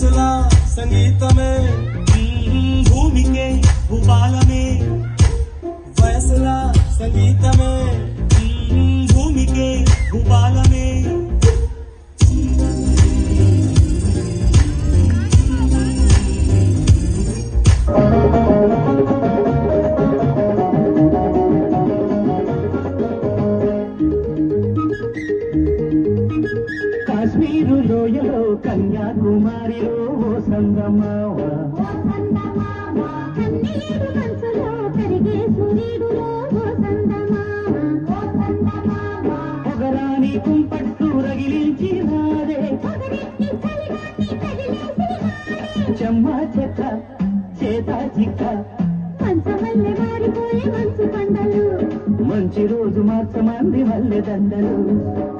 వయసులా సంగీతమే భూమికే భూపాలమే వయసులా సంగీతమే భూమికే భూపాలమే కాశ్మీరు లోయలో కన్యాకుమారిలో ఓ సంగమావ పొగరాని కుంపట్టు రగిలించి రాదే చెమ్మ చెక్క చేత చిక్క మంచి రోజు మార్చమంది మల్లె దండలు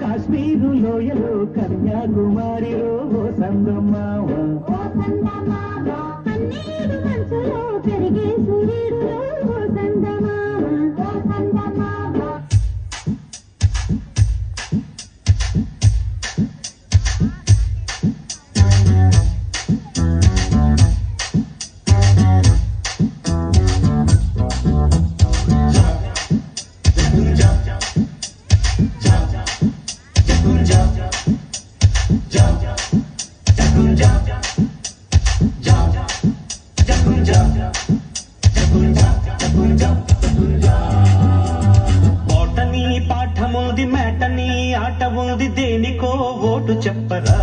కాశ్మీరు లోయలో కన్యాకుమారిలో ఓ సంగమావ బోటనీ పాఠముంది మేటనీ ఆట ఉంది దేనికో ఓటు చెప్పరా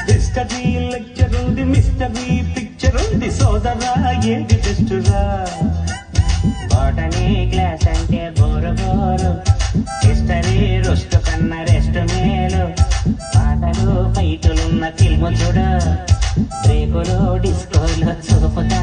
హిస్టరీ లెక్చర్ ఉంది మిస్టరీ పిక్చర్ ఉంది సోదరా ఏది బెస్టురా బోటనీ క్లాస్ అంటే బోరు బోరు హిస్టరీ రొస్ట్ కన్నా రెస్ట్ మేలు పాటలు ఫైటులున్న ఫిల్ము చూడ బ్రేకులు డిస్కోలో చూపుతా